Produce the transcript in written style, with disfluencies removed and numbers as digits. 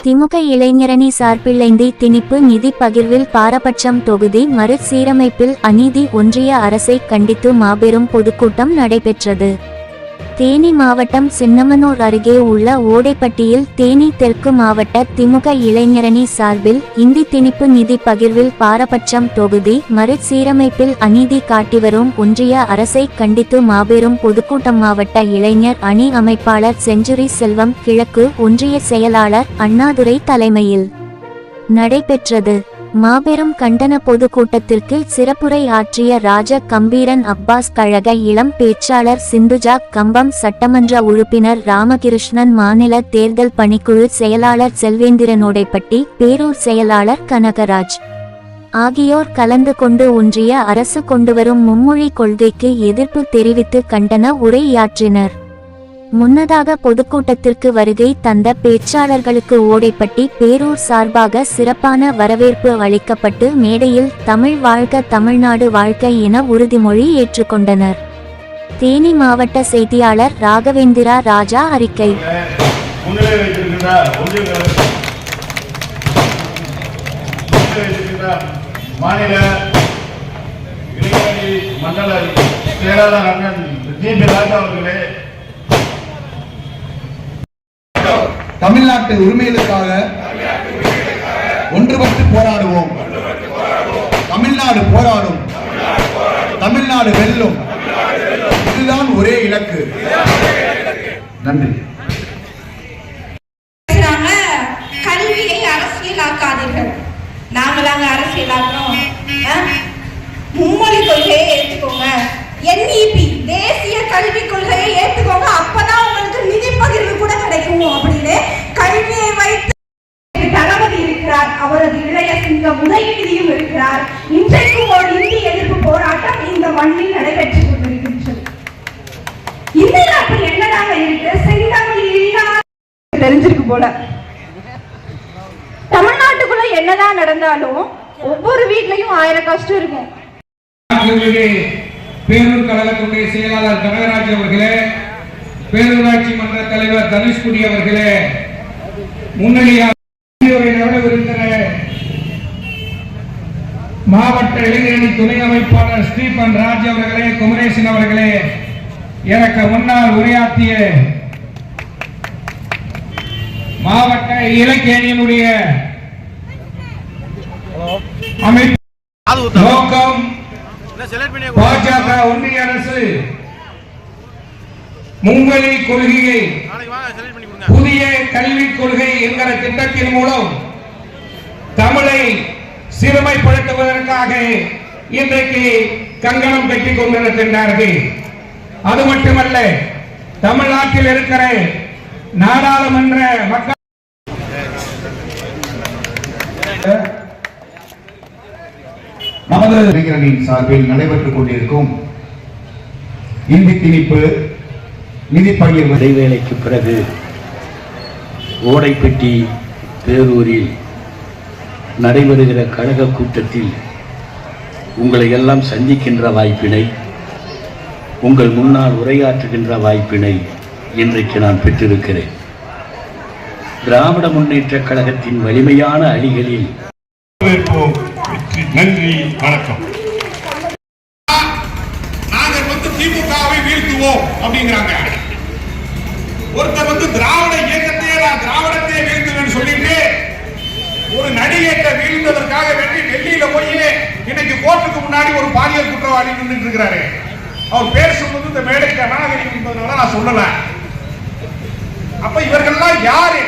திமுக இளைஞரணி சார்பில் இந்தி திணிப்பு நிதி பகிர்வில் பாரபட்சம் தொகுதி மறுசீரமைப்பில் அநீதி ஒன்றிய அரசை கண்டித்து மாபெரும் பொதுக்கூட்டம் நடைபெற்றது. தேனி மாவட்டம் சின்னமனூர் அருகே உள்ள ஓடைப்பட்டியில் தேனி தெற்கு மாவட்ட திமுக இளைஞரணி சார்பில் இந்தி திணிப்பு நிதி பகிர்வில் பாரபட்சம் தொகுதி மறுசீரமைப்பில் அநீதி காட்டிவரும் ஒன்றிய அரசை கண்டித்து மாபெரும் பொதுக்கூட்டம் மாவட்ட இளைஞர் அணி அமைப்பாளர் செஞ்சுரி செல்வம் கிழக்கு ஒன்றிய செயலாளர் அண்ணாதுரை தலைமையில் நடைபெற்றது. மாபெரும் கண்டன பொதுக்கூட்டத்திற்கு சிறப்புரை ஆற்றிய ராஜ கம்பீரன் அப்பாஸ் கழக இளம் பேச்சாளர் சிந்துஜா கம்பம் சட்டமன்ற உறுப்பினர் ராமகிருஷ்ணன் மாநில தேர்தல் பணிக்குழு செயலாளர் செல்வேந்திரனோடைப்பட்டி பேரூர் செயலாளர் கனகராஜ் ஆகியோர் கலந்து கொண்டு ஒன்றிய அரசு கொண்டுவரும் மும்மொழி கொள்கைக்கு எதிர்ப்பு தெரிவித்து கண்டன உரையாற்றினர். முன்னதாக பொதுக்கூட்டத்திற்கு வருகை தந்த பேச்சாளர்களுக்கு ஓடைப்பட்டி பேரூர் சார்பாக சிறப்பான வரவேற்பு அளிக்கப்பட்டு மேடையில் தமிழ் வாழ்க தமிழ்நாடு வாழ்க என உறுதிமொழி ஏற்றுக்கொண்டனர். தேனி மாவட்ட செய்தியாளர் ராகவேந்திரா ராஜா அறிக்கை. மாநில இளைஞரணி மண்டல செயலாளர் அண்ணன் ராஜா அவர்களே, தமிழ்நாட்டு உரிமைகளுக்காக ஒன்றுபட்டு போராடுவோம். தமிழ்நாடு போராடும், தமிழ்நாடு வெல்லும். இதுதான் ஒரே இலக்கு. நன்றி. கல்வியை அரசியலாக்காதீர்கள். நாங்களாங்க அரசியலாக்குறோம். மும்மொழி கொள்கையை ஏற்றுக்கோங்க. NEP தேசிய கல்விக் கொள்கையை ஏற்றுக்கோங்க. அப்பதான் உங்களுக்கு நிதி பகிர்வு கூட கிடைக்கும் அப்படின்னு கல்வியை வைத்து தளபதி இருக்கிறார். அவரது இளைய சிங்கம் உதயநிதியும் இருக்கிறார். இன்றைக்கும் ஒரு இந்தி எதிர்ப்பு போராட்டம் இந்த மண்ணில் நடைபெற்றுக் கொண்டிருக்கின்றது. இந்தியா அப்படி என்னதாக இருக்கு? செங்கல் தெரிஞ்சிருக்கு போல. தமிழ்நாட்டுக்குள்ள என்னதான் நடந்தாலும் ஒவ்வொரு வீட்லயும் 1000 கஷ்டம் இருக்கும். பேரூர் கழகத்துடைய செயலாளர் கனகராஜ் அவர்களே, பேரூராட்சி மன்ற தலைவர் தனுஷ்குடி அவர்களே, முன்னணியாக மாவட்ட இளைஞரணி துணை அமைப்பாளர் ஸ்டீபன் ராஜ் அவர்களே, குமரேசன் அவர்களே, எனக்கு முன்னால் உரையாற்றிய மாவட்ட இலக்கிய அணியினுடைய அமைப்பு நோக்கம் பாஜக ஒன்றிய அரசு மும்மொழி கொள்கையை புதிய கல்விக் கொள்கை என்கிற திட்டத்தின் மூலம் தமிழை சிறுமைப்படுத்துவதற்காக இன்றைக்கு கங்கணம் கட்டிக் கொண்டிருக்கின்றார்கள். அது மட்டுமல்ல, தமிழ்நாட்டில் இருக்கிற நாடாளுமன்ற மக்கள் நமது இளைஞரணியின் சார்பில் நடைபெற்றுக் கொண்டிருக்கும் இந்தி திணிப்பு நிதி பகிர்வு இடைவேளைக்கு பிறகு ஓடைப்பட்டி பேரூரில் நடைபெறுகிற கழக கூட்டத்தில் உங்களை எல்லாம் சந்திக்கின்ற வாய்ப்பினை, உங்கள் முன்னால் உரையாற்றுகின்ற வாய்ப்பினை இன்றைக்கு நான் பெற்றிருக்கிறேன். திராவிட முன்னேற்ற கழகத்தின் வலிமையான அணிகளில் நன்றி, வணக்கம். நாங்கள் திமுகவை வீழ்த்துவோம் அப்படிங்கிறாங்க. ஒருத்தர் திராவிட இயக்கத்தையே திராவிடத்தையே வீழ்த்துவேன்னு சொல்லிட்டு ஒரு நடிகை வீழ்ந்ததற்காக வேண்டி டெல்லியில போய் இன்னைக்கு கோர்ட்டுக்கு முன்னாடி ஒரு பாலியல் குற்றவாளி நின்றுட்டு இருக்கிறாரு. அவர் பேர் சொல்வது இந்த மேடைக்கு அநாகரிகம் என்பதனால நான் சொல்லல. அப்ப இவர்கள்லாம் யாரு?